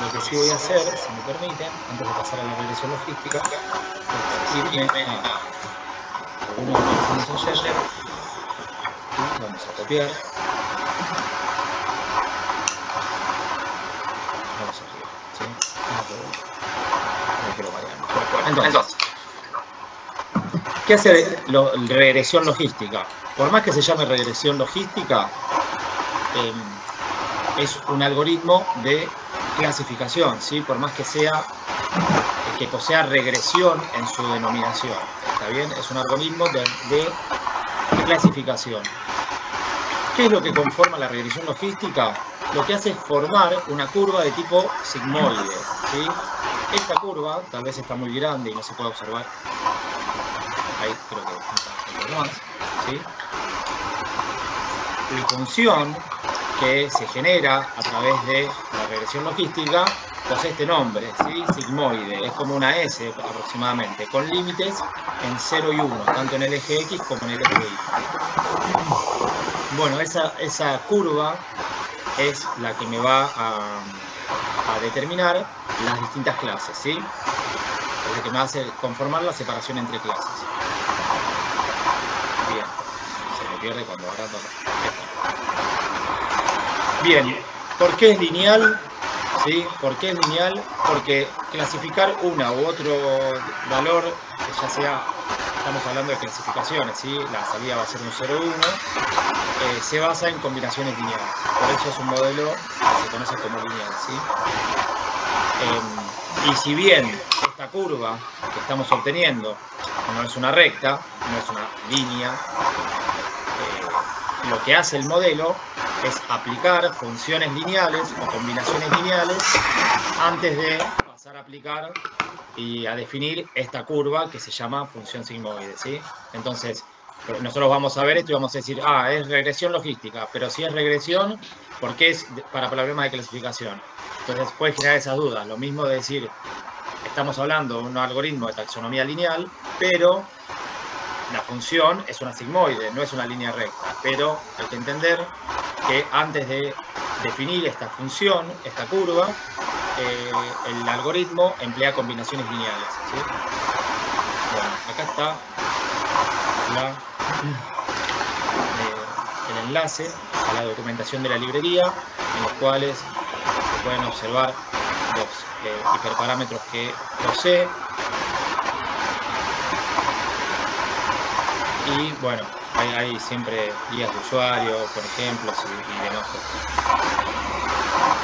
Lo que sí voy a hacer, si me permiten, antes de pasar a la regresión logística, es irme a uno que hicimos ayer y vamos a copiar. Vamos arriba, ¿sí? No quiero variar. Entonces, ¿qué hace regresión logística? Por más que se llame regresión logística, es un algoritmo de clasificación, ¿sí? Por más que sea que posea regresión en su denominación, ¿está bien? Es un algoritmo de clasificación. ¿Qué es lo que conforma la regresión logística? Lo que hace es formar una curva de tipo sigmoide, ¿sí? Esta curva tal vez está muy grande y no se puede observar. Ahí creo que un poco más, ¿sí? La función que se genera a través de la regresión logística posee este nombre, ¿sí? Sigmoide, es como una S aproximadamente, con límites en 0 y 1, tanto en el eje X como en el eje Y. Bueno, esa curva es la que me va a determinar las distintas clases, ¿sí? Es la que me hace conformar la separación entre clases. Bien, se me pierde cuando ahora toca. Bien, ¿por qué es lineal? ¿Sí? ¿Por qué es lineal? Porque clasificar una u otro valor, que ya sea, estamos hablando de clasificaciones, ¿sí? La salida va a ser un 0 1, se basa en combinaciones lineales. Por eso es un modelo que se conoce como lineal, ¿sí? Y si bien esta curva que estamos obteniendo no es una recta, no es una línea, lo que hace el modelo es aplicar funciones lineales o combinaciones lineales antes de pasar a aplicar y a definir esta curva que se llama función sigmoide, ¿sí? Entonces, nosotros vamos a ver esto y vamos a decir, es regresión logística, pero si es regresión, ¿por qué es para problemas de clasificación? Entonces, puede generar esas dudas. Lo mismo de decir, estamos hablando de un algoritmo de taxonomía lineal, pero la función es una sigmoide, no es una línea recta, pero hay que entender que antes de definir esta función, esta curva, el algoritmo emplea combinaciones lineales, ¿sí? Bueno, acá está el enlace a la documentación de la librería, en los cuales se pueden observar los hiperparámetros que posee. Y bueno, hay siempre guías de usuario, por ejemplo, y demás cosas.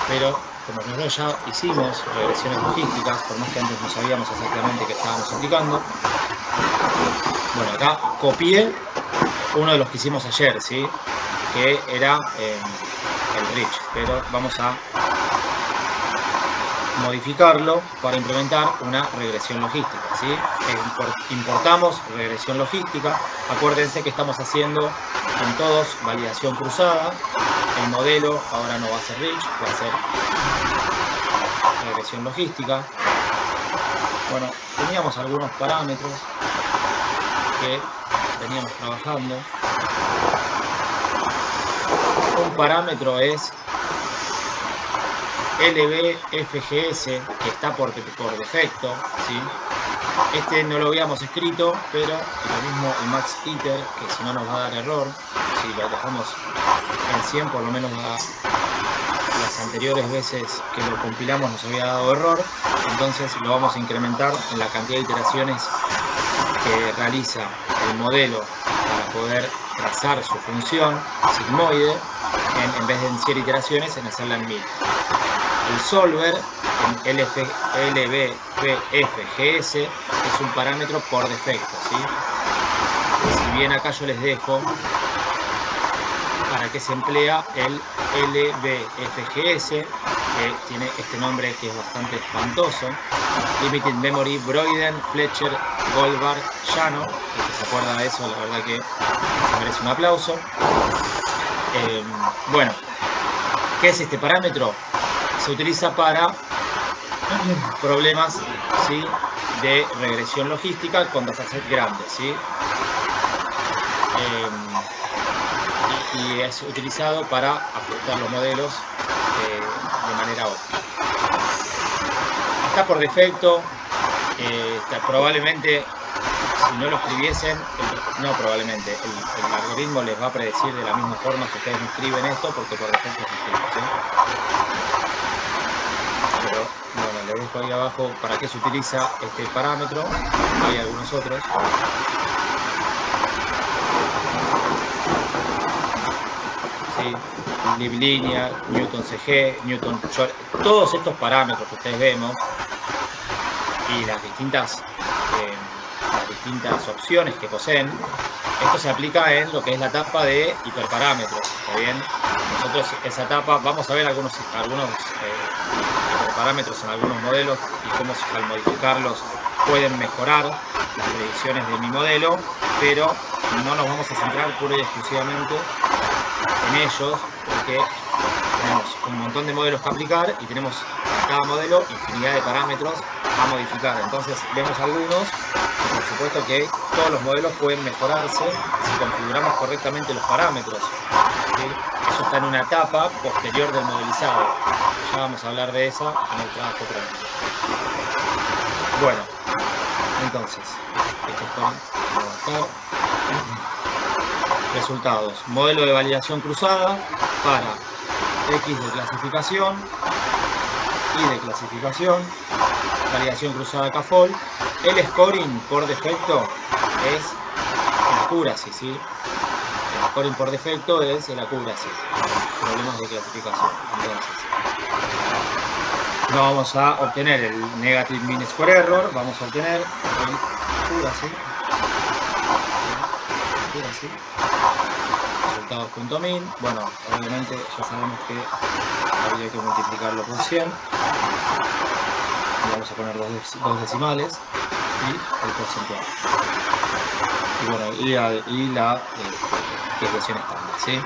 Pero como nosotros ya hicimos regresiones logísticas, por más que antes no sabíamos exactamente qué estábamos aplicando, bueno, acá copié uno de los que hicimos ayer, ¿sí? Que era el Rich, pero vamos a modificarlo para implementar una regresión logística, ¿sí? Importamos regresión logística. Acuérdense que estamos haciendo en todos validación cruzada. El modelo ahora no va a ser Rich, va a ser regresión logística. Bueno, teníamos algunos parámetros que veníamos trabajando. Un parámetro es LBFGS, que está por defecto, ¿sí? Este no lo habíamos escrito, pero lo mismo el max iter, que si no nos va a dar error, si lo dejamos en 100, por lo menos las anteriores veces que lo compilamos nos había dado error, entonces lo vamos a incrementar en la cantidad de iteraciones que realiza el modelo para poder trazar su función sigmoide, en vez de en 100 iteraciones, en hacerla en 1000. El solver en LBFGS es un parámetro por defecto, ¿sí? Si bien acá yo les dejo para qué se emplea el LBFGS, que tiene este nombre que es bastante espantoso, Limited Memory Broyden Fletcher Goldberg Llano. El que se acuerda de eso, la verdad que se merece un aplauso. Bueno, ¿qué es este parámetro? Se utiliza para problemas, ¿sí?, de regresión logística con datasets grandes, ¿sí? Y es utilizado para ajustar los modelos de manera óptima. está por defecto, probablemente si no lo escribiesen, no probablemente, el algoritmo les va a predecir de la misma forma que ustedes no escriben esto, porque por defecto se escribe, ¿sí? Pero bueno, les dejo ahí abajo para qué se utiliza este parámetro. Hay algunos otros. ¿Sí? Liblinear, Newton CG, Newton Short, todos estos parámetros que ustedes vemos y las distintas opciones que poseen, esto se aplica en lo que es la etapa de hiperparámetros, ¿está bien? Nosotros esa etapa, vamos a ver algunos hiperparámetros en algunos modelos y cómo al modificarlos pueden mejorar las predicciones de mi modelo, pero no nos vamos a centrar pura y exclusivamente en ellos, porque tenemos un montón de modelos que aplicar y tenemos en cada modelo infinidad de parámetros a modificar. Entonces vemos algunos, por supuesto que todos los modelos pueden mejorarse si configuramos correctamente los parámetros, ¿sí? Eso está en una etapa posterior del modelizado. Ya vamos a hablar de esa en el trabajo práctico. Bueno, entonces, resultados. Modelo de validación cruzada para X de clasificación, Y de clasificación, validación cruzada CAFOL. El scoring por defecto es el accuracy, ¿sí? El scoring por defecto es el accuracy, problemas de clasificación. Entonces, no vamos a obtener el negative mean square error, vamos a obtener el accuracy. Resultados.min. Bueno, obviamente ya sabemos que habría que multiplicarlo por 100. Y vamos a poner dos decimales y el porcentaje. Y bueno, y la desviación estándar, ¿sí?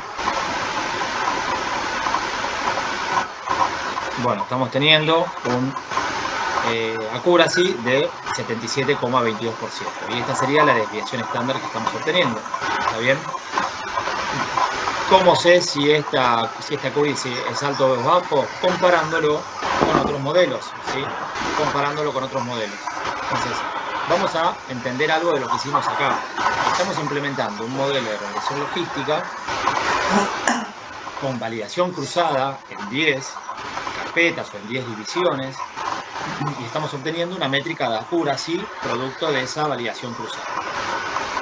Bueno, estamos teniendo un accuracy de 77,22%. Y esta sería la desviación estándar que estamos obteniendo. ¿Está bien? ¿Cómo sé si esta accuracy es alto o es bajo? Comparándolo con otros modelos, ¿sí? Comparándolo con otros modelos. Entonces, vamos a entender algo de lo que hicimos acá. Estamos implementando un modelo de regresión logística con validación cruzada en 10 carpetas o en 10 divisiones, y estamos obteniendo una métrica de accuracy producto de esa validación cruzada.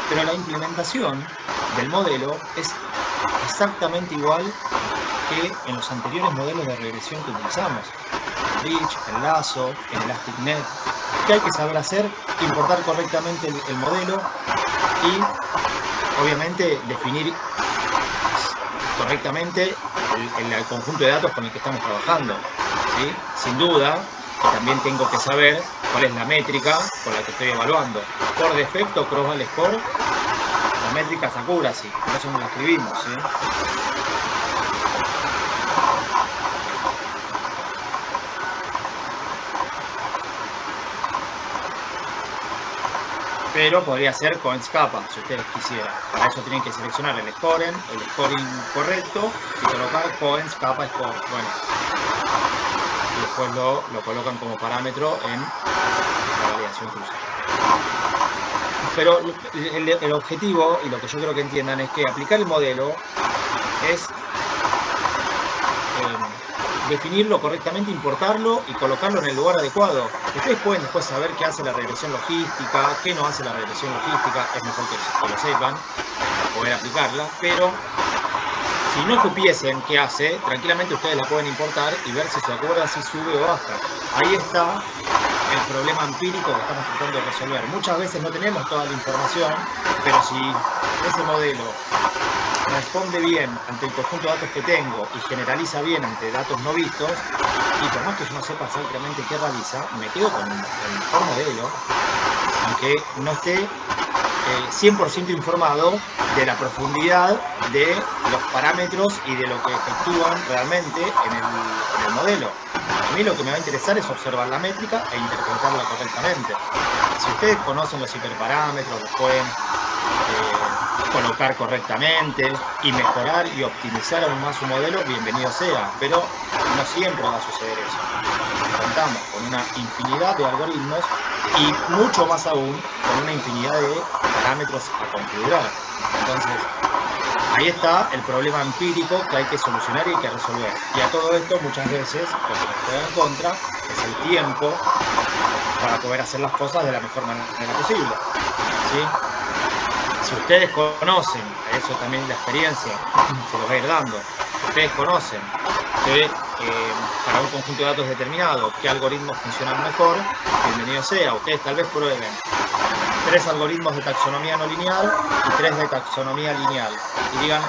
Pero la implementación del modelo es exactamente igual que en los anteriores modelos de regresión que utilizamos. Bridge, en Lasso, en ElasticNet. ¿Qué hay que saber hacer? Importar correctamente el modelo y obviamente definir correctamente el conjunto de datos con el que estamos trabajando, ¿sí? Sin duda que también tengo que saber cuál es la métrica con la que estoy evaluando. Por defecto, Crossval Score, la métrica es accuracy, por eso no la escribimos, ¿sí? Pero podría ser Cohen's kappa, si ustedes quisieran. Para eso tienen que seleccionar el scoring correcto y colocar Cohen's kappa score. Bueno, y después lo colocan como parámetro en la validación cruzada. Pero el objetivo, y lo que yo creo que entiendan, es que aplicar el modelo es definirlo correctamente, importarlo y colocarlo en el lugar adecuado. Ustedes pueden después saber qué hace la regresión logística, qué no hace la regresión logística, es mejor que lo sepan para poder aplicarla, pero si no supiesen qué hace, tranquilamente ustedes la pueden importar y ver si se acuerda si sube o baja. Ahí está el problema empírico que estamos tratando de resolver. Muchas veces no tenemos toda la información, pero si ese modelo responde bien ante el conjunto de datos que tengo y generaliza bien ante datos no vistos, y por más que yo no sepa exactamente qué realiza, me quedo con el mejor modelo, aunque no esté 100% informado de la profundidad de los parámetros y de lo que efectúan realmente en el modelo. A mí lo que me va a interesar es observar la métrica e interpretarla correctamente. Si ustedes conocen los hiperparámetros, los pueden colocar correctamente y mejorar y optimizar aún más su modelo, bienvenido sea. Pero no siempre va a suceder eso. Contamos con una infinidad de algoritmos y mucho más aún con una infinidad de parámetros a configurar. Entonces, ahí está el problema empírico que hay que solucionar y hay que resolver. Y a todo esto muchas veces lo que nos juega en contra es el tiempo para poder hacer las cosas de la mejor manera posible, ¿sí? Si ustedes conocen, eso también la experiencia se los va a ir dando, si ustedes conocen que para un conjunto de datos determinado qué algoritmos funcionan mejor, bienvenido sea. Ustedes tal vez prueben 3 algoritmos de taxonomía no lineal y 3 de taxonomía lineal y digan,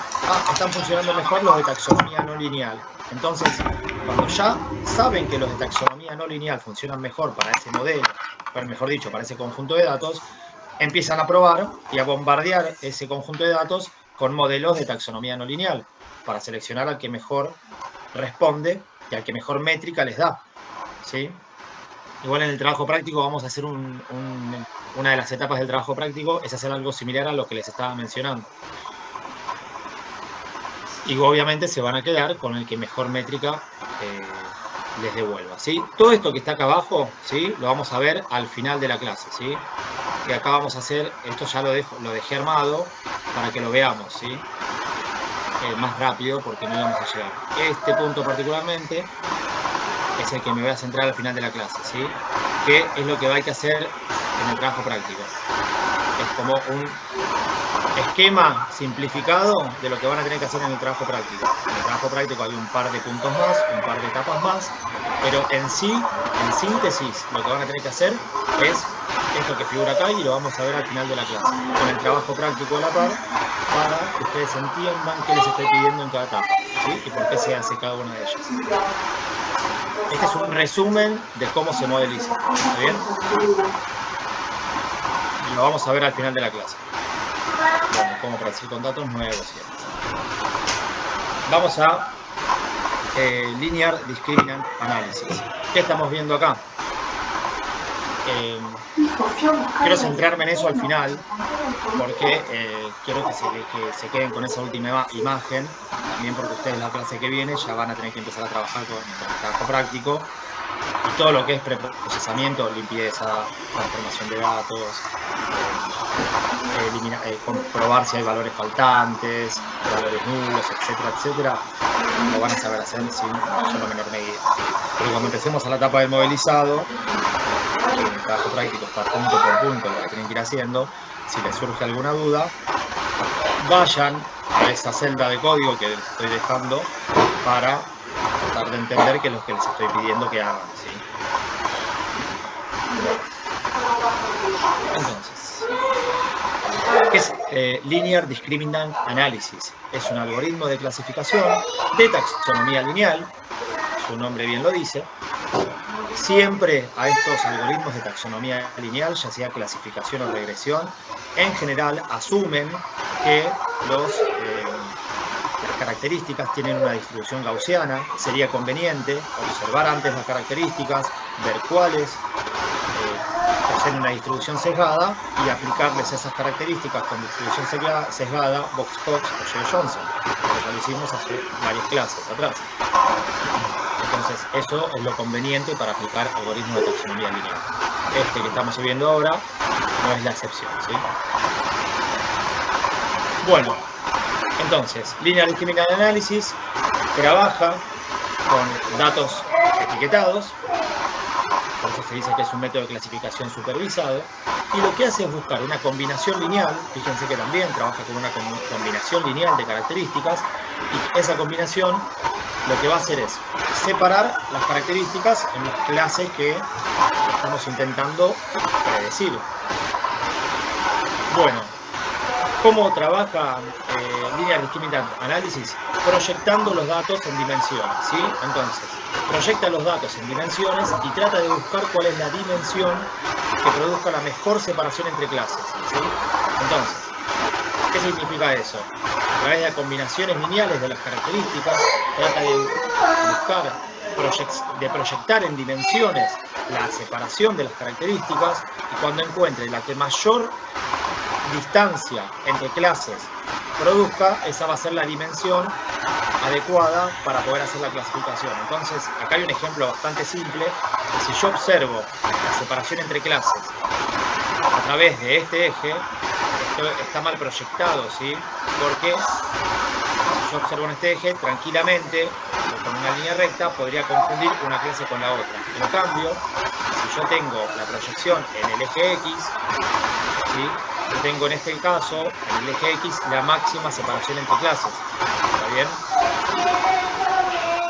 están funcionando mejor los de taxonomía no lineal. Entonces, cuando ya saben que los de taxonomía no lineal funcionan mejor para ese modelo, pero mejor dicho, para ese conjunto de datos, empiezan a probar y a bombardear ese conjunto de datos con modelos de taxonomía no lineal para seleccionar al que mejor responde y al que mejor métrica les da, ¿sí? Igual en el trabajo práctico vamos a hacer una de las etapas del trabajo práctico es hacer algo similar a lo que les estaba mencionando. Y obviamente se van a quedar con el que mejor métrica les devuelva, ¿sí? Todo esto que está acá abajo, ¿sí? Lo vamos a ver al final de la clase, ¿sí? Que acá vamos a hacer, esto ya lo dejé armado para que lo veamos, ¿sí? Más rápido porque no íbamos a llegar. Este punto particularmente es el que me voy a centrar al final de la clase, ¿sí? Que es lo que hay que hacer en el trabajo práctico. Es como un esquema simplificado de lo que van a tener que hacer en el trabajo práctico. En el trabajo práctico hay un par de puntos más, un par de etapas más, pero en sí, en síntesis, lo que van a tener que hacer es esto que figura acá y lo vamos a ver al final de la clase, con el trabajo práctico de la par, para que ustedes entiendan qué les estoy pidiendo en cada etapa, ¿sí? Y por qué se hace cada una de ellas. Este es un resumen de cómo se modeliza, ¿está bien? Y lo vamos a ver al final de la clase. Bueno, cómo predecir con datos nuevos y demás. Vamos a Linear Discriminant Analysis. ¿Qué estamos viendo acá? Quiero centrarme en eso al final, porque quiero que se queden con esa última imagen, también porque ustedes la clase que viene ya van a tener que empezar a trabajar con el trabajo práctico y todo lo que es preprocesamiento, limpieza, transformación de datos, comprobar si hay valores faltantes, valores nulos, etcétera, etcétera, lo van a saber hacer sin mayor menor medida. Pero cuando empecemos a la etapa del modelizado, que en el trabajo práctico está punto por punto lo que tienen que ir haciendo, si les surge alguna duda, vayan a esa celda de código que les estoy dejando para tratar de entender qué es lo que les estoy pidiendo que hagan, ¿sí? Entonces, ¿qué es Linear Discriminant Analysis? Es un algoritmo de clasificación de taxonomía lineal, su nombre bien lo dice. Siempre a estos algoritmos de taxonomía lineal, ya sea clasificación o regresión, en general asumen que las características tienen una distribución gaussiana. Sería conveniente observar antes las características, ver cuáles poseen una distribución sesgada y aplicarles esas características con distribución sesgada Box-Cox o Shea-Johnson, como ya lo hicimos hace varias clases atrás. Entonces, eso es lo conveniente para aplicar algoritmos de taxonomía lineal. Este que estamos viendo ahora no es la excepción, ¿sí? Bueno, entonces, Linear Discriminant Analysis trabaja con datos etiquetados, por eso se dice que es un método de clasificación supervisado, y lo que hace es buscar una combinación lineal. Fíjense que también trabaja con una combinación lineal de características, y esa combinación lo que va a hacer es separar las características en las clases que estamos intentando predecir. Bueno, ¿cómo trabaja Linear Discriminant Analysis? Proyectando los datos en dimensiones, ¿sí? Entonces, proyecta los datos en dimensiones y trata de buscar cuál es la dimensión que produzca la mejor separación entre clases, ¿sí? Entonces, ¿qué significa eso? A través de combinaciones lineales de las características, trata de proyectar en dimensiones la separación de las características, y cuando encuentre la que mayor distancia entre clases produzca, esa va a ser la dimensión adecuada para poder hacer la clasificación. Entonces, acá hay un ejemplo bastante simple. Si yo observo la separación entre clases a través de este eje, esto está mal proyectado, ¿sí? Porque si yo observo en este eje, tranquilamente, con una línea recta, podría confundir una clase con la otra. En cambio, si yo tengo la proyección en el eje X, ¿sí? Yo tengo en este caso, en el eje X, la máxima separación entre clases. ¿Está bien?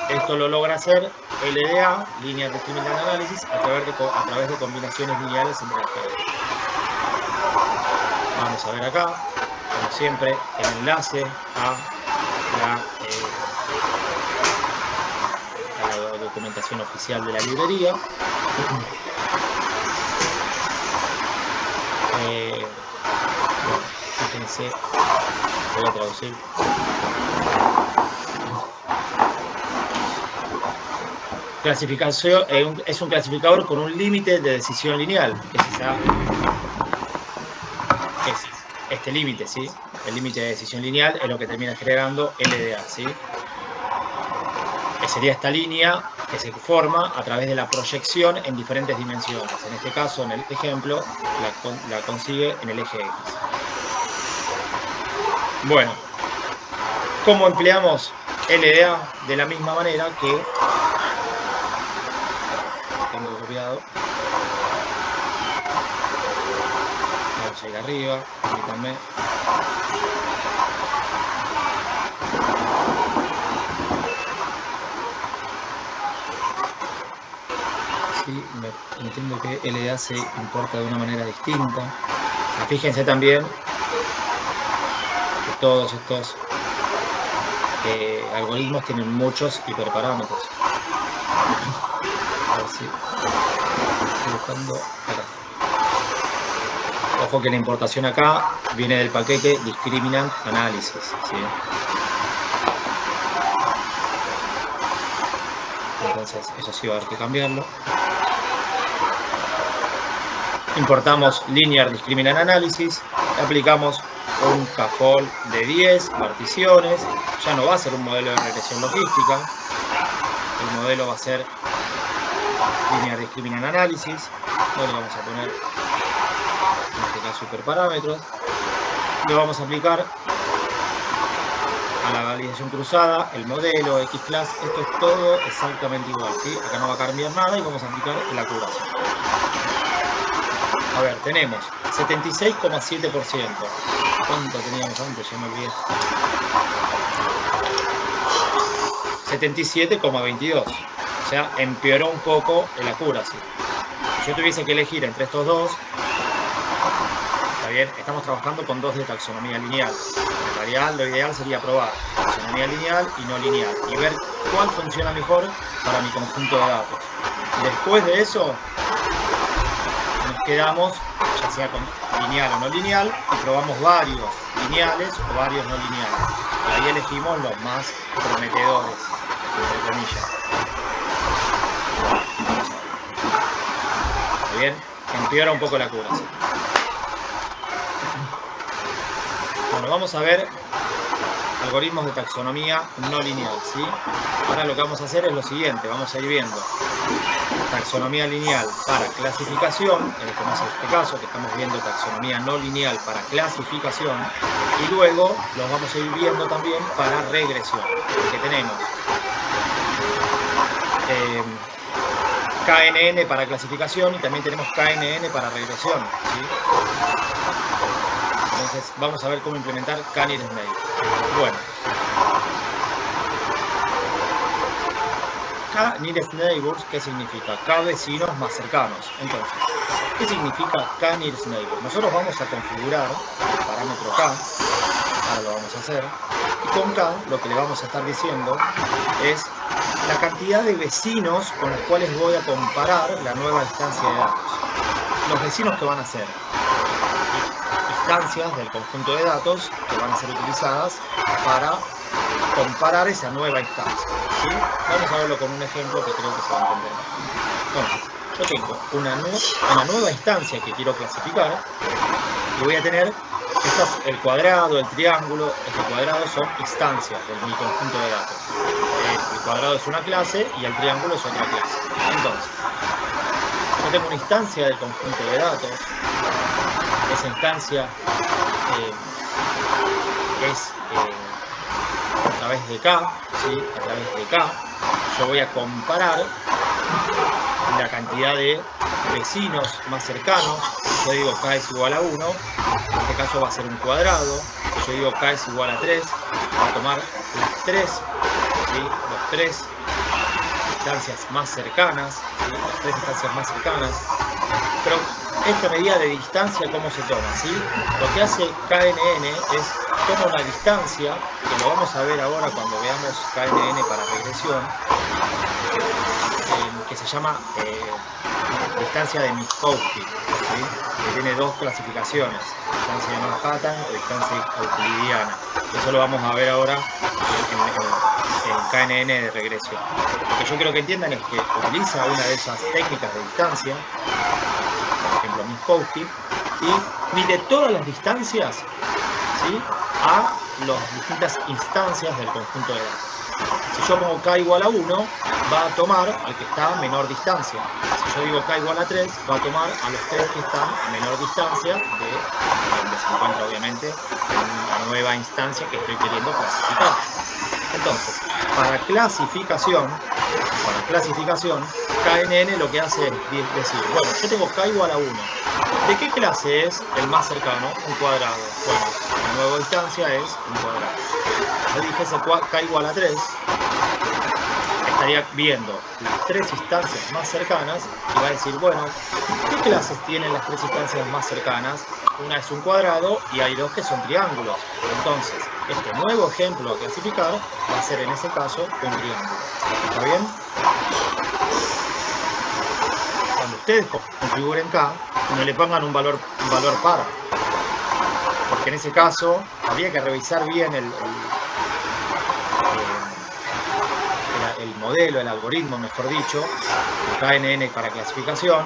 Esto lo logra hacer LDA, Linear Discriminant Analysis, a través de combinaciones lineales entre las clases. Vamos a ver acá, como siempre, el enlace a la documentación oficial de la librería. Bueno, fíjense, voy a traducir. Clasificación es un clasificador con un límite de decisión lineal, que es este límite, ¿sí? El límite de decisión lineal es lo que termina generando LDA, ¿sí? Que sería esta línea que se forma a través de la proyección en diferentes dimensiones. En este caso, en el ejemplo, la consigue en el eje X. Bueno, ¿cómo empleamos LDA? De la misma manera que tengo copiado. Vamos a ir arriba, permítanme. Sí, entiendo que LDA se importa de una manera distinta. Fíjense también que todos estos algoritmos tienen muchos hiperparámetros. A ver si estoy buscando acá. Ojo que la importación acá viene del paquete Discriminant Analysis, ¿sí? Entonces, eso sí va a haber que cambiarlo. Importamos Linear Discriminant Analysis, aplicamos un cajón de 10 particiones. Ya no va a ser un modelo de regresión logística. El modelo va a ser Linear Discriminant Analysis. No le vamos a poner, en este caso, hiperparámetros. Le vamos a aplicar a la validación cruzada el modelo X-Class. Esto es todo exactamente igual, ¿sí? Acá no va a cambiar nada y vamos a aplicar la curación. A ver, tenemos 76,7%. ¿Cuánto teníamos antes? Ya me olvidé. 77,22. O sea, empeoró un poco el accuracy. Si yo tuviese que elegir entre estos dos, está bien, estamos trabajando con dos de taxonomía lineal. En realidad, lo ideal sería probar taxonomía lineal y no lineal y ver cuál funciona mejor para mi conjunto de datos. Después de eso, nos quedamos, ya sea con lineal o no lineal, y probamos varios lineales o varios no lineales. Y ahí elegimos los más prometedores, entre comillas. ¿Está bien? Empeora un poco la accuracy. Bueno, vamos a ver algoritmos de taxonomía no lineal, ¿sí? Ahora lo que vamos a hacer es lo siguiente, vamos a ir viendo taxonomía lineal para clasificación, en este caso que estamos viendo taxonomía no lineal para clasificación, y luego los vamos a ir viendo también para regresión, porque tenemos KNN para clasificación y también tenemos KNN para regresión, ¿sí? Entonces vamos a ver cómo implementar K-nearest neighbor. Bueno, K-nearest neighbors, ¿qué significa? K vecinos más cercanos. Entonces, ¿qué significa K-nearest neighbor? Nosotros vamos a configurar el parámetro K, ahora lo vamos a hacer, y con K lo que le vamos a estar diciendo es la cantidad de vecinos con los cuales voy a comparar la nueva instancia de datos. Los vecinos que van a ser instancias del conjunto de datos que van a ser utilizadas para comparar esa nueva instancia, ¿sí? Vamos a verlo con un ejemplo que creo que se va a entender. Entonces, yo tengo una nueva instancia que quiero clasificar y voy a tener Esto es el cuadrado, el triángulo. Este cuadrado son instancias de mi conjunto de datos. El cuadrado es una clase y el triángulo es otra clase. Entonces, yo tengo una instancia del conjunto de datos. Esa instancia es a través de K, ¿sí? A través de K. Yo voy a comparar la cantidad de vecinos más cercanos. Si yo digo K es igual a 1, en este caso va a ser un cuadrado. Si yo digo K es igual a 3, va a tomar las 3, ¿sí? Los 3 instancias más cercanas, ¿sí? Las 3 instancias más cercanas. Pero esta medida de distancia, ¿cómo se toma? ¿Sí? Lo que hace KNN es toma una distancia, que lo vamos a ver ahora cuando veamos KNN para regresión, que se llama distancia de Minkowski, ¿sí? Que tiene dos clasificaciones, distancia de Manhattan o distancia euclidiana. Eso lo vamos a ver ahora en KNN de regresión. Lo que yo quiero que entiendan es que utiliza una de esas técnicas de distancia, por ejemplo Minkowski, y mide todas las distancias, ¿sí? A las distintas instancias del conjunto de datos. Si yo pongo K igual a 1, va a tomar al que está a menor distancia. Si yo digo K igual a 3, va a tomar a los 3 que están a menor distancia de donde se encuentra, obviamente, la nueva instancia que estoy queriendo clasificar. Entonces, para clasificación, KNN lo que hace es decir, bueno, yo tengo K igual a 1. ¿De qué clase es el más cercano? Un cuadrado. Bueno, la nueva distancia es un cuadrado. Yo dijese K igual a 3, estaría viendo las 3 instancias más cercanas y va a decir, bueno, ¿qué clases tienen las 3 instancias más cercanas? Una es un cuadrado y hay 2 que son triángulos. Entonces, este nuevo ejemplo a clasificar va a ser en ese caso un triángulo. ¿Está bien? Cuando ustedes configuren K, no le pongan un valor par, porque en ese caso habría que revisar bien el modelo, el algoritmo, mejor dicho, el KNN para clasificación,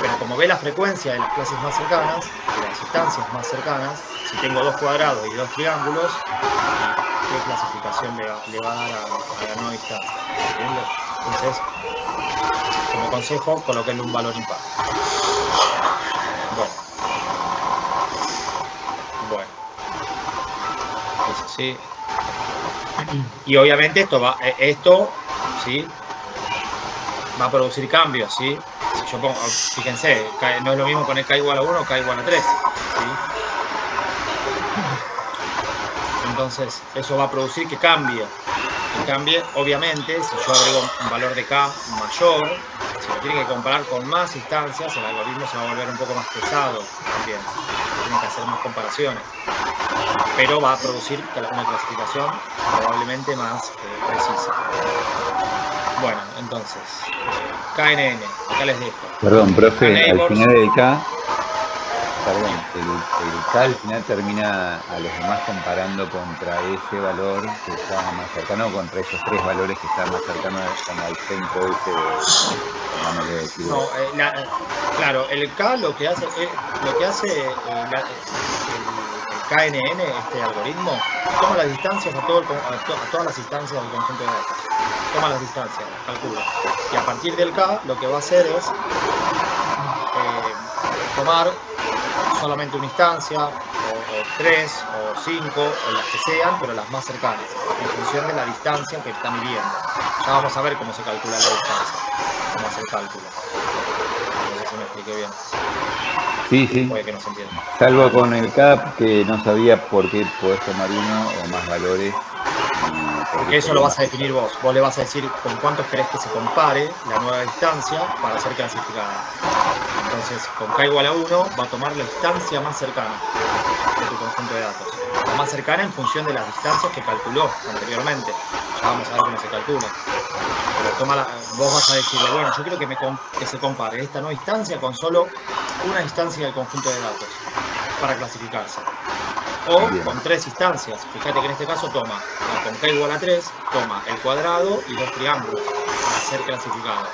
pero como ve la frecuencia de las clases más cercanas, de las instancias más cercanas, si tengo 2 cuadrados y 2 triángulos, ¿qué clasificación le va a dar a la nueva instancia? ¿Entiendes? Entonces, como consejo, colóquenle un valor impar. Bueno. Eso sí. Y obviamente esto ¿sí? Va a producir cambios, ¿sí? Si yo pongo, fíjense, no es lo mismo poner K igual a 1 o K igual a 3, ¿sí? Entonces, eso va a producir que cambie. Que cambie, obviamente, si yo agrego un valor de K mayor, si lo tiene que comparar con más instancias, el algoritmo se va a volver un poco más pesado también. Tienen que hacer más comparaciones. Pero va a producir una clasificación probablemente más precisa. Bueno, entonces, KNN, acá les dejo. Perdón, profe, al final del K, el K al final termina a los demás comparando contra ese valor que está más cercano, contra esos 3 valores que están más cercanos como al centro ese de decir. No, claro, el K lo que hace el KNN, este algoritmo, toma las distancias a todas las instancias del conjunto de datos. Toma las distancias, calcula. Y a partir del K lo que va a hacer es tomar solamente una instancia, o 3, o 5, o las que sean, pero las más cercanas, en función de la distancia que está midiendo. Ya vamos a ver cómo se calcula la distancia, cómo hace el cálculo. No sé si me expliqué bien. Sí, sí. Puede que no se entienda. Salvo con el CAP, que no sabía por qué podés tomar uno o más valores. Porque eso lo vas a definir vos. Vos le vas a decir con cuántos querés que se compare la nueva distancia para ser clasificada. Entonces, con K igual a 1 va a tomar la distancia más cercana de tu conjunto de datos. La más cercana en función de las distancias que calculó anteriormente. Ya vamos a ver cómo se calcula. Pero vos vas a decirle, bueno, yo quiero que se compare esta nueva instancia con solo una instancia del conjunto de datos para clasificarse. O con 3 instancias. Fíjate que en este caso toma, con K igual a 3, toma el cuadrado y 2 triángulos para ser clasificado.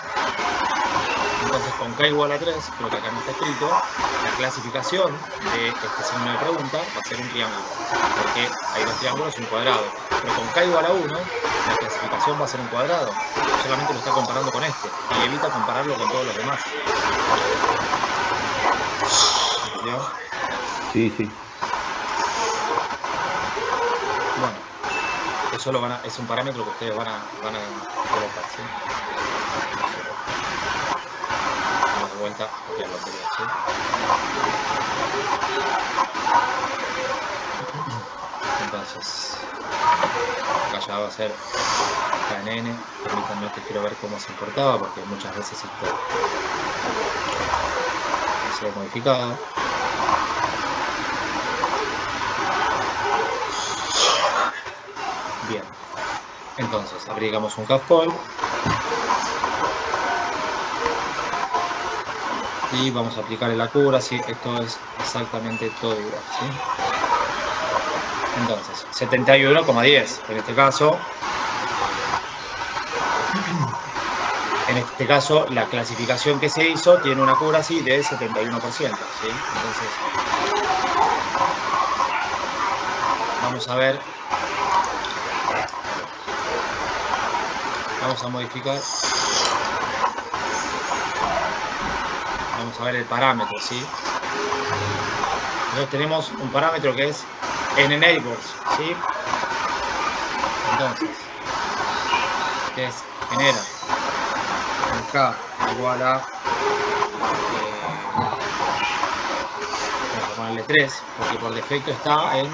Entonces con con k igual a 3, creo que acá no está escrito, la clasificación de este signo de pregunta va a ser un triángulo, porque hay dos triángulos y un cuadrado. Pero con k igual a 1, la clasificación va a ser un cuadrado. Solamente lo está comparando con este y evita compararlo con todos los demás. ¿Entendió? Sí, sí. Bueno, eso es un parámetro que ustedes van a colocar, ¿sí? Vamos de vuelta a copiar lo anterior, ¿sí? Entonces, acá ya va a ser KNN. Permítanme que quiero ver cómo se importaba, porque muchas veces esto ha sido modificado. Bien, entonces agregamos un CAFCOL y vamos a aplicar el accuracy. Esto es exactamente todo igual, ¿sí? Entonces, 71,10 en este caso. En este caso, la clasificación que se hizo tiene una accuracy de 71%, ¿sí? Entonces, vamos a ver. Vamos a modificar. Vamos a ver el parámetro, ¿sí? Entonces tenemos un parámetro que es nNeighbors, ¿sí? Entonces, que es genera k igual a vamos a ponerle 3, porque por defecto está en,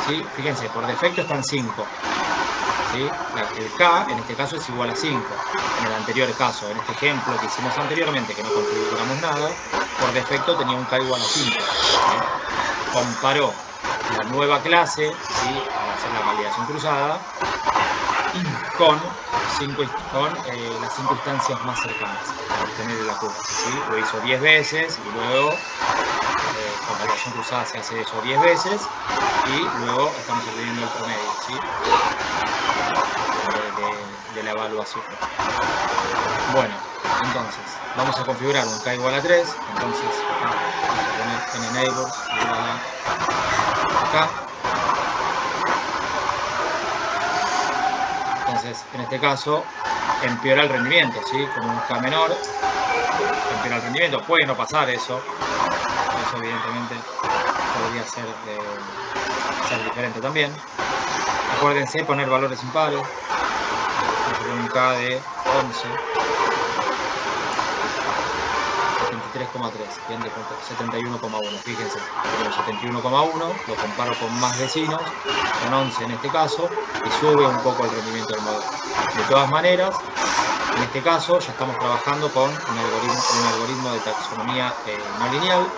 ¿sí? Fíjense, por defecto está en 5, ¿sí? El k en este caso es igual a 5. En el anterior caso, en este ejemplo que hicimos anteriormente, que no configuramos nada, por defecto tenía un k igual a 5, ¿sí? Comparó la nueva clase, ¿sí? Al hacer la validación cruzada con las 5 instancias más cercanas para obtener el accuracy, ¿sí? Lo hizo 10 veces y luego con validación cruzada se hace eso 10 veces y luego estamos obteniendo el promedio, ¿sí? de la evaluación. Bueno, entonces vamos a configurar un k igual a 3, entonces acá vamos a poner nNeighbors igual a k. Entonces, en este caso, empeora el rendimiento, ¿sí? Como un k menor, empeora el rendimiento. Puede no pasar eso. Eso, evidentemente, podría ser diferente también. Acuérdense poner valores impares. Vamos a poner un k de 11. 73,3, 71,1. Fíjense, tengo 71,1, lo comparo con más vecinos, con 11 en este caso, y sube un poco el rendimiento del modelo. De todas maneras, en este caso ya estamos trabajando con un algoritmo de taxonomía no lineal,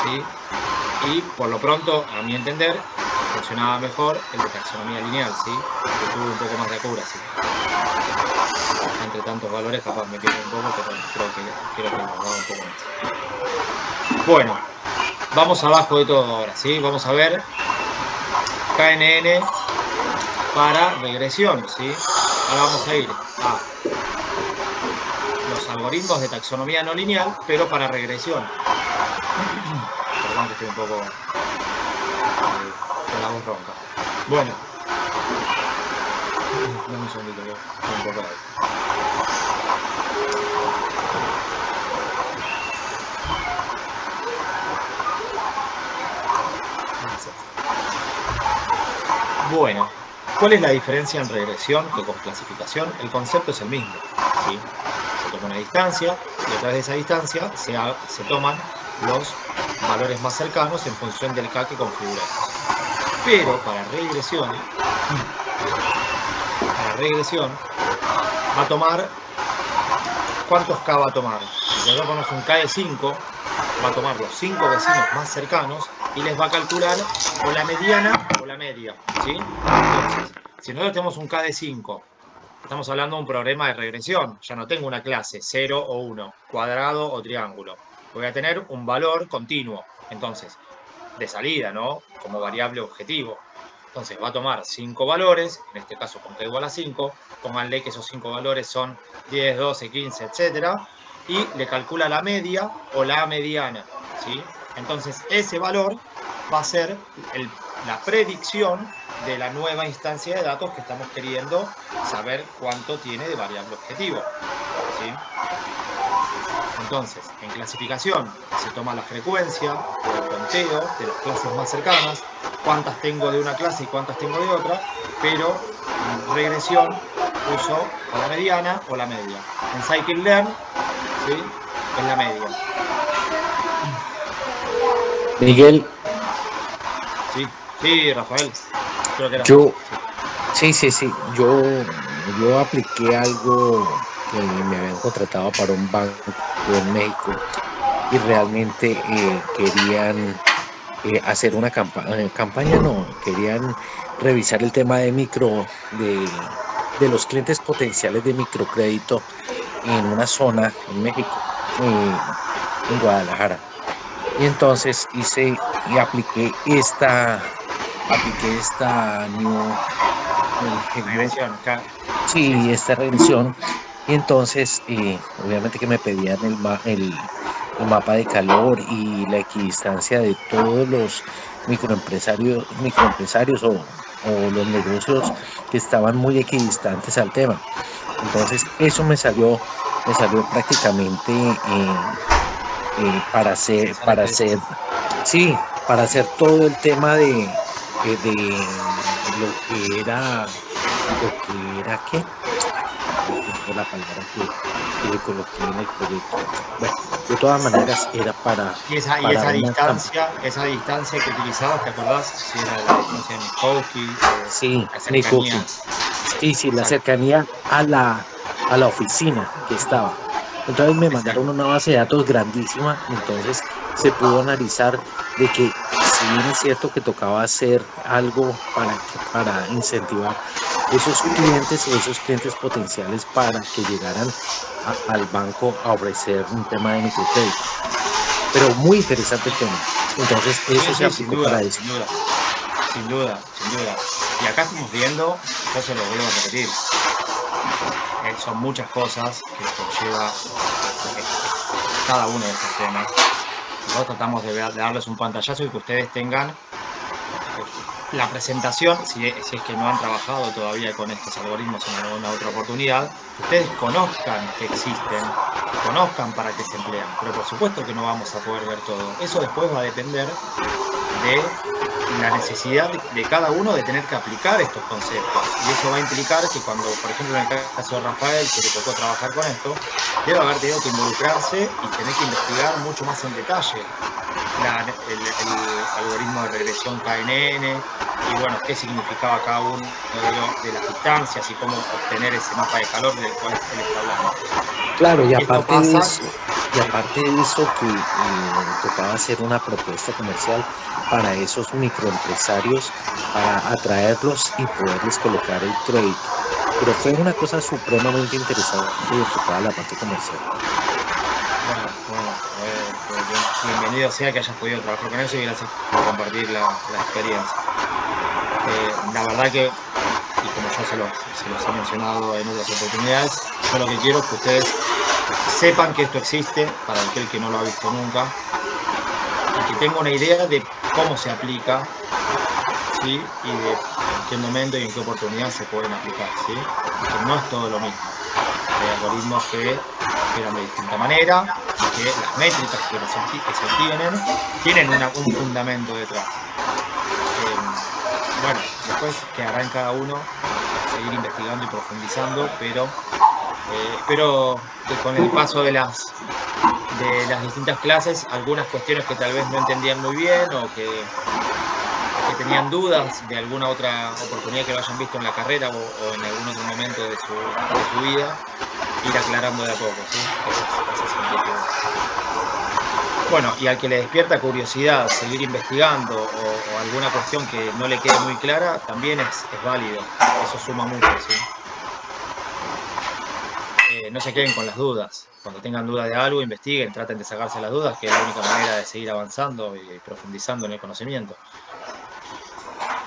¿sí? Y por lo pronto, a mi entender, funcionaba mejor el de taxonomía lineal, ¿sí? Que tuvo un poco más de accuracy. Entre tantos valores capaz me pierdo un poco, pero creo que me va un poco más. Bueno, vamos abajo de todo ahora, ¿sí? Vamos a ver KNN para regresión, ¿sí? Ahora vamos a ir a los algoritmos de taxonomía no lineal, pero para regresión. Perdón que estoy un poco con la voz ronca. Bueno, dame un segundito, yo estoy un poco ahí. Bueno, ¿cuál es la diferencia en regresión que con clasificación? El concepto es el mismo, ¿sí? Se toma una distancia y a través de esa distancia se toman los valores más cercanos en función del K que configuremos. Pero para regresión va a tomar, ¿cuántos K va a tomar? Si nosotros ponemos un K de 5, va a tomar los 5 vecinos más cercanos y les va a calcular o la mediana o la media, ¿sí? Entonces, si nosotros tenemos un K de 5, estamos hablando de un problema de regresión. Ya no tengo una clase 0 o 1, cuadrado o triángulo. Voy a tener un valor continuo. Entonces, de salida, ¿no? Como variable objetivo. Entonces va a tomar 5 valores, en este caso con k igual a 5, pónganle que esos 5 valores son 10, 12, 15, etcétera, y le calcula la media o la mediana, ¿sí? Entonces ese valor va a ser la predicción de la nueva instancia de datos que estamos queriendo saber cuánto tiene de variable objetivo, ¿sí? Entonces, en clasificación se toma la frecuencia o el conteo de las clases más cercanas, cuántas tengo de una clase y cuántas tengo de otra, pero en regresión uso o la mediana o la media. En scikit-learn, ¿sí?, es la media. Miguel. Sí, sí, Rafael. Creo que era sí. Yo apliqué algo que me habían contratado para un banco en México y realmente querían hacer una campaña, querían revisar el tema de de los clientes potenciales de microcrédito en una zona en México, en Guadalajara. Y entonces apliqué esta regresión. Sí, esta regresión. Y entonces, obviamente que me pedían el mapa de calor y la equidistancia de todos los microempresarios o los negocios que estaban muy equidistantes al tema. Entonces, eso me salió prácticamente para hacer todo el tema de lo que era ¿qué? La palabra que le coloqué en el proyecto. Bueno, de todas maneras era para... Y esa distancia que utilizabas, ¿te acordás? Si era la distancia de Minkowski, sí, la cercanía. Sí, la cercanía a la oficina que estaba. Entonces me mandaron una base de datos grandísima, entonces se pudo analizar de que si bien es cierto que tocaba hacer algo para incentivar esos clientes o esos clientes potenciales para que llegaran al banco a ofrecer un tema de microcrédito. Pero muy interesante el tema. Entonces eso se aplicó para eso. Sin duda. Y acá estamos viendo, yo se lo vuelvo a repetir, son muchas cosas que conlleva cada uno de estos temas. Nosotros tratamos de darles un pantallazo y que ustedes tengan la presentación, si es que no han trabajado todavía con estos algoritmos en alguna otra oportunidad, que ustedes conozcan que existen, conozcan para qué se emplean, pero por supuesto que no vamos a poder ver todo. Eso después va a depender de la necesidad de cada uno de tener que aplicar estos conceptos, y eso va a implicar que cuando, por ejemplo, en el caso de Rafael, que le tocó trabajar con esto, debe haber tenido que involucrarse y tener que investigar mucho más en detalle el algoritmo de regresión KNN y bueno, qué significaba cada uno de las distancias y cómo obtener ese mapa de calor del cual él está hablando. Claro, y aparte de eso que tocaba hacer una propuesta comercial para esos microempresarios, para atraerlos y poderles colocar el crédito. Pero fue una cosa supremamente interesante y enfocada a la parte comercial. Bienvenido sea que hayas podido trabajar con eso y gracias por compartir la experiencia. La verdad que, y como yo se los he mencionado en otras oportunidades, yo lo que quiero es que ustedes sepan que esto existe para aquel que no lo ha visto nunca y que tenga una idea de cómo se aplica, ¿sí?, y de en qué momento y en qué oportunidad se pueden aplicar, ¿sí? Que no es todo lo mismo. Hay algoritmos que operan de distinta manera, que las métricas que se obtienen tienen un fundamento detrás. Bueno, después quedará en cada uno seguir investigando y profundizando, pero espero que con el paso de las distintas clases, algunas cuestiones que tal vez no entendían muy bien o que tenían dudas de alguna otra oportunidad que lo hayan visto en la carrera o en algún otro momento de su vida, ir aclarando de a poco, ¿sí? Esas inquietudes. Bueno, y al que le despierta curiosidad seguir investigando o alguna cuestión que no le quede muy clara, también es válido. Eso suma mucho, ¿sí? No se queden con las dudas. Cuando tengan duda de algo, investiguen, traten de sacarse las dudas, que es la única manera de seguir avanzando y profundizando en el conocimiento.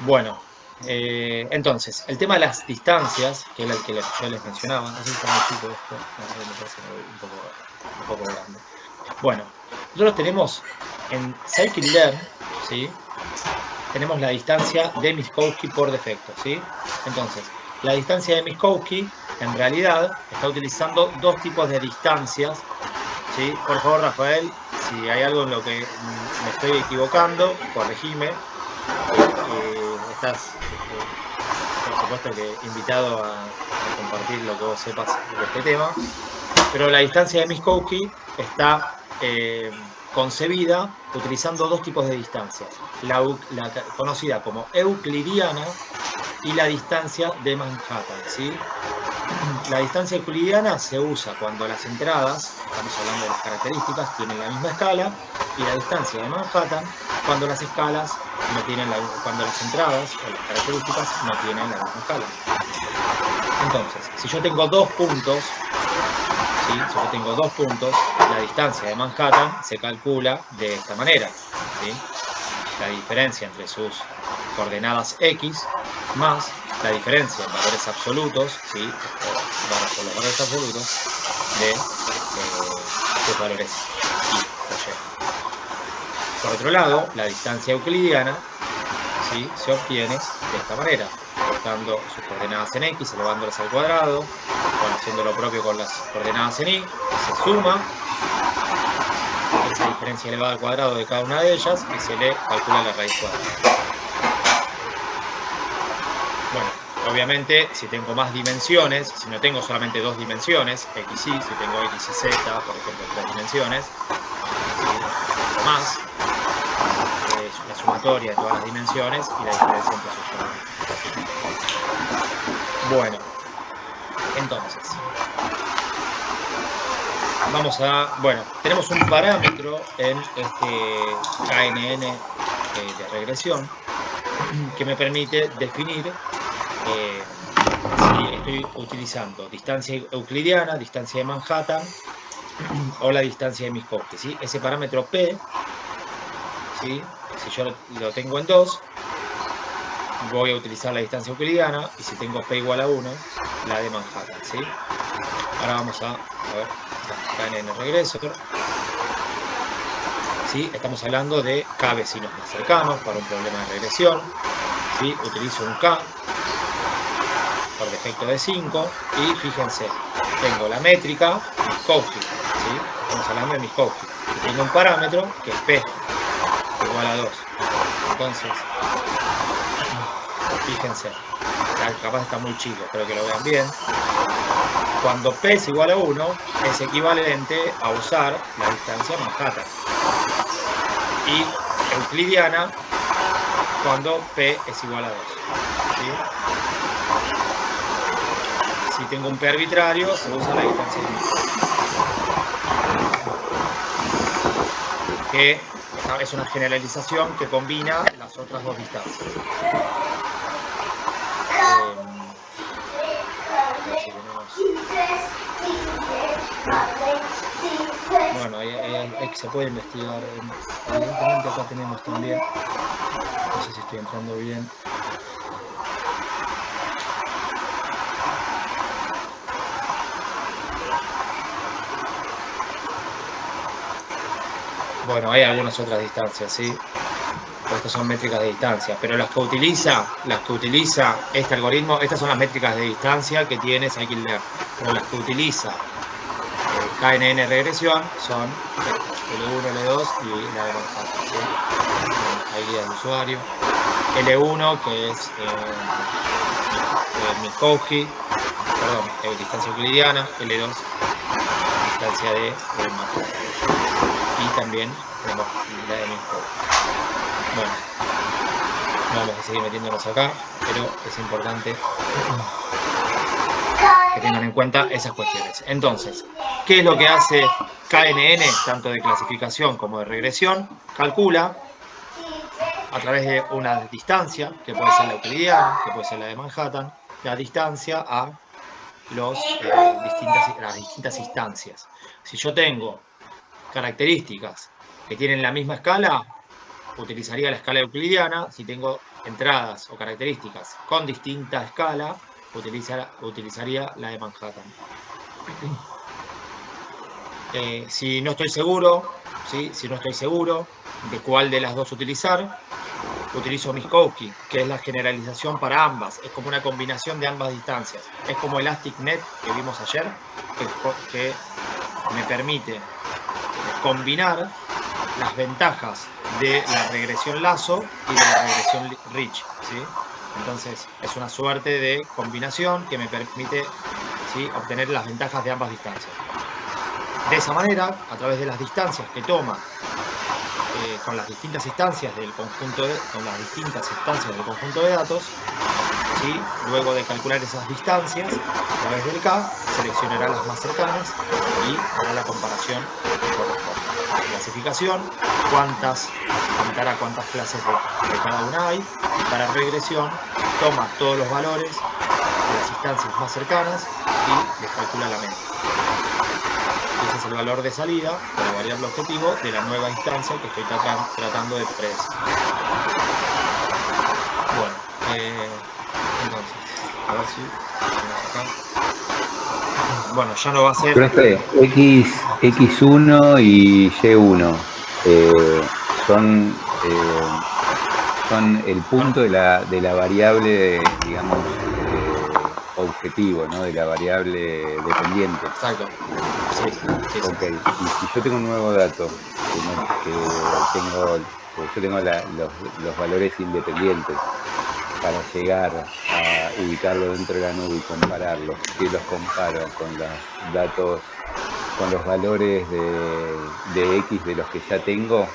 Bueno, Entonces, el tema de las distancias, que es el que yo les mencionaba, no sé si está muy chico esto, me parece un poco grande. Bueno, nosotros tenemos en Scikit-Learn, ¿sí? Tenemos la distancia de Minkowski por defecto, ¿sí? Entonces, la distancia de Minkowski, en realidad, está utilizando dos tipos de distancias, ¿sí? Por favor, Rafael, si hay algo en lo que me estoy equivocando, corregime. Estás, por supuesto, que invitado a compartir lo que vos sepas de este tema. Pero la distancia de Minkowski está concebida utilizando dos tipos de distancias. La conocida como euclidiana y la distancia de Manhattan, ¿sí? La distancia euclidiana se usa cuando las entradas, estamos hablando de las características, tienen la misma escala, y la distancia de Manhattan cuando las escalas no tienen cuando las entradas o las características no tienen la misma escala. Entonces, si yo tengo dos puntos, ¿sí? Si yo tengo dos puntos, la distancia de Manhattan se calcula de esta manera, ¿sí? La diferencia entre sus coordenadas X más la diferencia en valores absolutos, ¿sí? Por los valores absolutos de sus valores Y o Y. Por otro lado, la distancia euclidiana, ¿sí? Se obtiene de esta manera, cortando sus coordenadas en X, elevándolas al cuadrado, bueno, haciendo lo propio con las coordenadas en Y, se suma esa diferencia elevada al cuadrado de cada una de ellas y se le calcula la raíz cuadrada. Bueno, obviamente, si tengo más dimensiones, si no tengo solamente dos dimensiones, X y, si tengo X y Z, por ejemplo, tres dimensiones, o más, es la sumatoria de todas las dimensiones y la diferencia entre sus coordenadas. Bueno, entonces, vamos a, bueno, tenemos un parámetro en este KNN de regresión que me permite definir si estoy utilizando distancia euclidiana, distancia de Manhattan o la distancia de Minkowski, ¿sí? Ese parámetro P, ¿sí? Si yo lo tengo en 2, voy a utilizar la distancia euclidiana, y si tengo P igual a 1, la de Manhattan, ¿sí? Ahora vamos a ver, KNN regresor. ¿Sí? Estamos hablando de K vecinos más cercanos para un problema de regresión, ¿sí? Utilizo un K por defecto de 5 y fíjense, tengo la métrica Minkowski, ¿sí? Estamos hablando de Minkowski, y tengo un parámetro que es P igual a 2. Entonces, fíjense, capaz está muy chico, espero que lo vean bien. Cuando P es igual a 1, es equivalente a usar la distancia Manhattan. Y euclidiana cuando P es igual a 2. ¿Sí? Si tengo un P arbitrario, se usa la distancia de Minkowski, que es una generalización que combina las otras dos distancias. Bueno, se puede investigar. Evidentemente acá tenemos también, no sé si estoy entrando bien. Bueno, hay algunas otras distancias, ¿sí? Estas son métricas de distancia, pero las que utiliza este algoritmo, estas son las métricas de distancia que tiene Scikit-Learn, pero las que utiliza KNN regresión son L1, L2 y la de Manhattan, ¿sí? Hay guías de usuario. L1, que es Minkowski, perdón, distancia euclidiana, L2, distancia de Manhattan. Y también tenemos la de Minkowski. Bueno, no vamos a seguir metiéndonos acá, pero es importante que tengan en cuenta esas cuestiones. Entonces, ¿qué es lo que hace KNN, tanto de clasificación como de regresión? Calcula a través de una distancia, que puede ser la euclidiana, que puede ser la de Manhattan, la distancia a las distintas instancias. Si yo tengo características que tienen la misma escala, utilizaría la escala euclidiana. Si tengo entradas o características con distinta escala, utilizaría la de Manhattan. Si no estoy seguro, ¿sí? Si no estoy seguro de cuál de las dos utilizar, utilizo Minkowski, que es la generalización para ambas. Es como una combinación de ambas distancias. Es como ElasticNet que vimos ayer, que me permite combinar las ventajas de la regresión lazo y de la regresión Rich, ¿sí? Entonces es una suerte de combinación que me permite, ¿sí?, obtener las ventajas de ambas distancias. De esa manera, a través de las distancias que toma con las distintas instancias del conjunto del conjunto de datos, ¿sí?, luego de calcular esas distancias a través del K, seleccionará las más cercanas y hará la comparación que corresponde. La clasificación, contará cuántas clases de cada una hay, y para regresión toma todos los valores de las instancias más cercanas y les calcula la media. Ese es el valor de salida de la variable objetivo de la nueva instancia que estoy tratando de predecir. Bueno, entonces, a ver si tenemos acá. Bueno, ya no va a ser... Profe, X1 y Y1 son el punto de la variable, digamos, objetivo, ¿no? De la variable dependiente. Exacto. Sí. Ok, y si yo tengo un nuevo dato, yo tengo los valores independientes para llegar a ubicarlo dentro de la nube y compararlos, que los comparo con los datos, con los valores de X de los que ya tengo,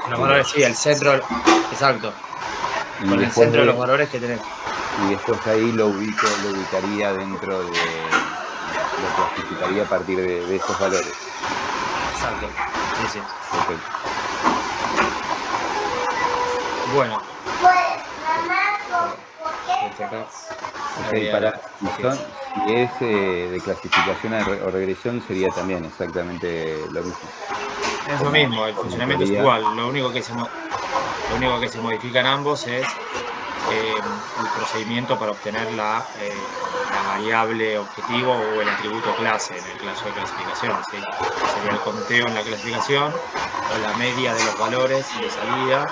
los valores, sí, el centro, exacto, con el centro de los valores que tenés. Y después ahí lo ubicaría dentro de, lo clasificaría a partir de esos valores. Exacto, sí. Okay. Bueno. Si es de clasificación o regresión, sería también exactamente lo mismo. Es lo mismo, el funcionamiento es igual. Lo único que se modifica en ambos es el procedimiento para obtener la variable objetivo o el atributo clase en el caso de clasificación, ¿sí? Sería el conteo en la clasificación o la media de los valores de salida de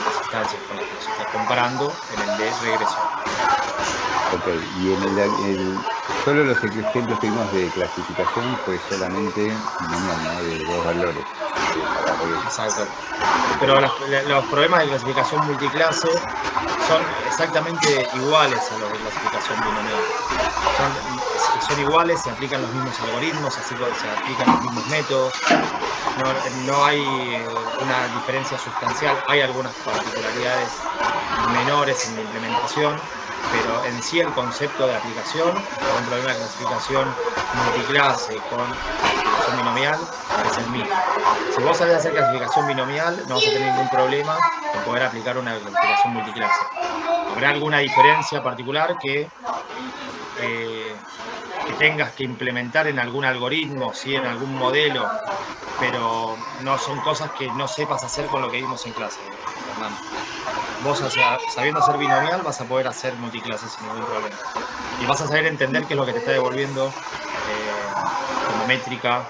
las instancias con las que se está comparando en el de regresión. Ok, y solo los ejemplos que vimos de clasificación fue solamente binomial, ¿no? De dos valores. Exacto. Pero los problemas de clasificación multiclase son exactamente iguales a los de clasificación binomial. Son iguales, se aplican los mismos algoritmos, así que se aplican los mismos métodos. No hay una diferencia sustancial. Hay algunas particularidades menores en la implementación, pero en sí el concepto de aplicación, por ejemplo, de una clasificación multiclase con clasificación binomial, es el mismo. Si vos sabés hacer clasificación binomial, no vas a tener ningún problema en poder aplicar una clasificación multiclase. Habrá alguna diferencia particular que tengas que implementar en algún algoritmo, ¿sí?, en algún modelo, pero no son cosas que no sepas hacer con lo que vimos en clase, Fernando. Vos, sabiendo hacer binomial, vas a poder hacer multiclases sin ningún problema. Y vas a saber entender qué es lo que te está devolviendo como métrica,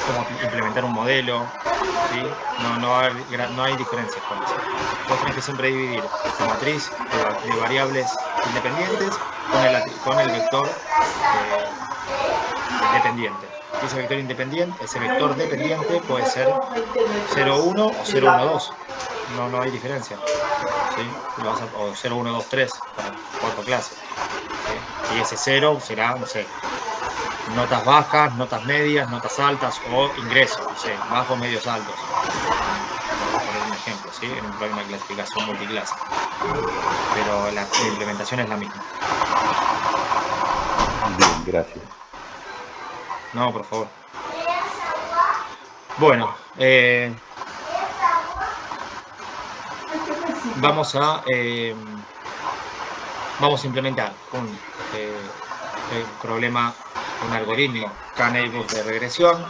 cómo implementar un modelo, ¿sí? No hay diferencias con eso. Vos tenés que siempre dividir la matriz de variables independientes con el vector dependiente. Ese vector independiente, ese vector dependiente puede ser 0,1 o 0,1,2. No hay diferencia. ¿Sí? O 0, 1, 2, 3 para 4 clases. ¿Sí? Y ese 0 será, no sé, notas bajas, notas medias, notas altas o ingresos, no sé, bajos, medios, altos. Por poner un ejemplo, ¿sí?, en un problema de clasificación multiclase. Pero la implementación es la misma. Bien, gracias. No, por favor. Bueno, vamos a implementar un problema, un algoritmo K-Neighbors de regresión.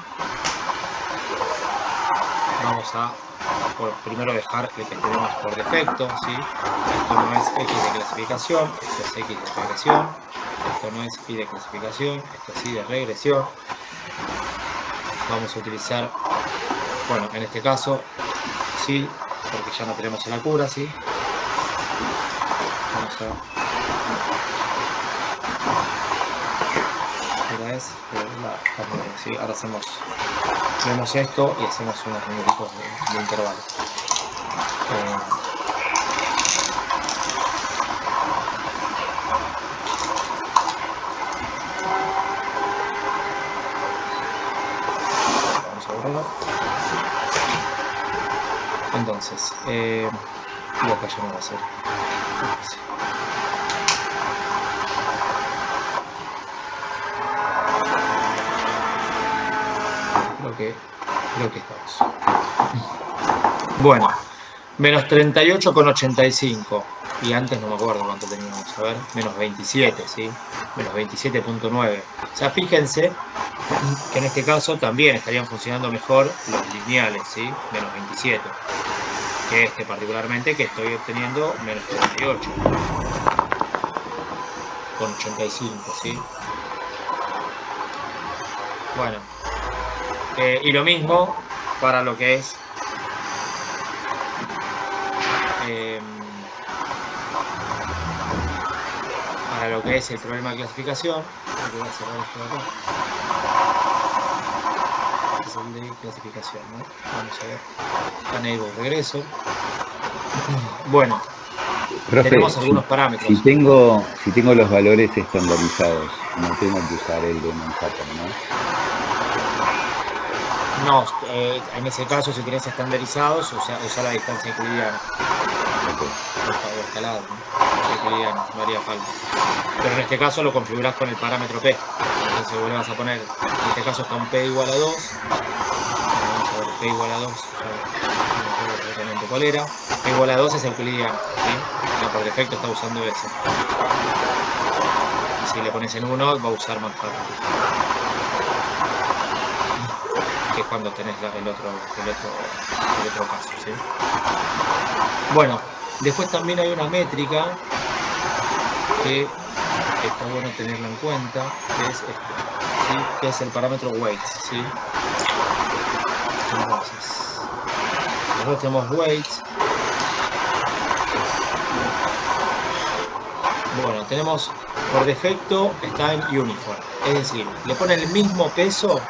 Vamos a primero dejar el que tenemos por defecto, ¿sí? Esto no es X de clasificación, esto es X de regresión, esto no es Y de clasificación, esto es Y de regresión. Vamos a utilizar, bueno, en este caso, sí, porque ya no tenemos el accuracy. Vamos a... ¿sí? Ahora vemos esto y hacemos unos minutitos de intervalo. Vamos a borrar. Entonces, y acá ya no va a ser. Creo que estamos. Bueno, menos 38,85. Y antes no me acuerdo cuánto teníamos. A ver, menos 27, ¿sí? Menos 27,9. O sea, fíjense que en este caso también estarían funcionando mejor los lineales, ¿sí? Menos 27. Que este particularmente, que estoy obteniendo menos 38. Con 85, ¿sí? Bueno. Y lo mismo para lo que es el problema de clasificación. Voy a cerrar esto de acá. Es el de clasificación, ¿no? Vamos a ver. Enable regreso. Bueno, profe, tenemos algunos parámetros. Si tengo los valores estandarizados, no tengo que usar el de Manhattan, ¿no? No, en ese caso, si tienes estandarizados, usa la distancia euclidiana. O escalado, ¿no? Euclidiana, no haría falta. Pero en este caso lo configuras con el parámetro P. Entonces vos le vas a poner, en este caso está un P igual a 2. Vamos a ver, P igual a 2. Ya no recuerdo exactamente cuál era. P igual a 2 es euclidiano, ¿sí? Por defecto está usando ese. Si le pones en 1, va a usar más rápido. Que es cuando tenés el otro caso, ¿sí? Bueno, después también hay una métrica que está bueno tenerla en cuenta, que es este, ¿sí? Que es el parámetro weights, ¿sí? Entonces, nosotros tenemos weights. Bueno, tenemos por defecto está en uniform, es decir, le pone el mismo peso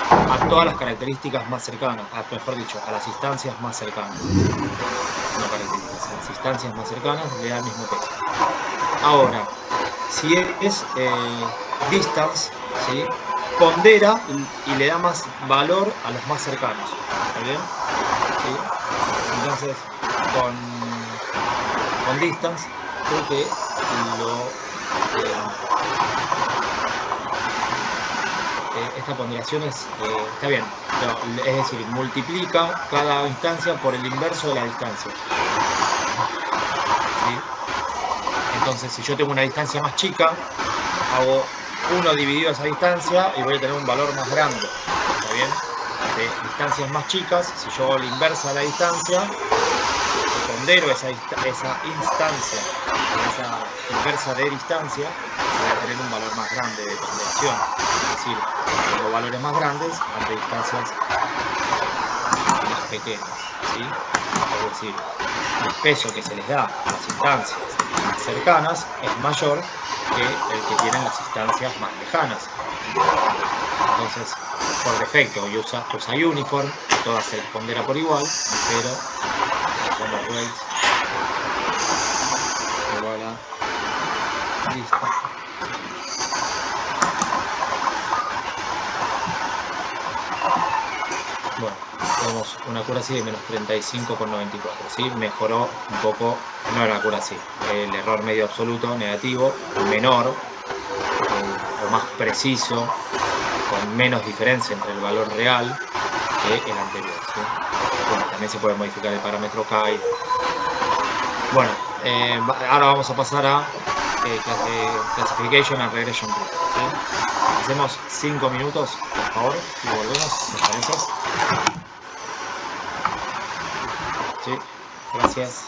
a todas las características más cercanas, mejor dicho, a las instancias más cercanas. No características, a las instancias más cercanas le da el mismo peso. Ahora, si es distance, ¿sí? Pondera y le da más valor a los más cercanos. ¿Está bien? ¿Sí? Entonces, con distance, creo que esta ponderación está bien, es decir, multiplica cada instancia por el inverso de la distancia. ¿Sí? Entonces, si yo tengo una distancia más chica, hago 1 dividido esa distancia y voy a tener un valor más grande. ¿Está bien? De distancias más chicas, si yo hago la inversa de la distancia, pondero esa instancia, esa inversa de distancia, voy a tener un valor más grande de ponderación. Es decir, tengo valores más grandes ante distancias más pequeñas, ¿sí? Es decir, el peso que se les da a las instancias más cercanas es mayor que el que tienen las instancias más lejanas. Entonces, por defecto, usa uniform, todas se las pondera por igual, pero son los weights igual a distance. Bueno, tenemos una accuracy de menos 35,94, ¿sí? Mejoró un poco, no era accuracy, el error medio absoluto negativo, menor o más preciso, con menos diferencia entre el valor real que el anterior, ¿sí? Bueno, también se puede modificar el parámetro Chi. Bueno, ahora vamos a pasar a Classification and Regression Tree, ¿sí? Hacemos 5 minutos, por favor, y volvemos, ¿les parece? Sí, gracias.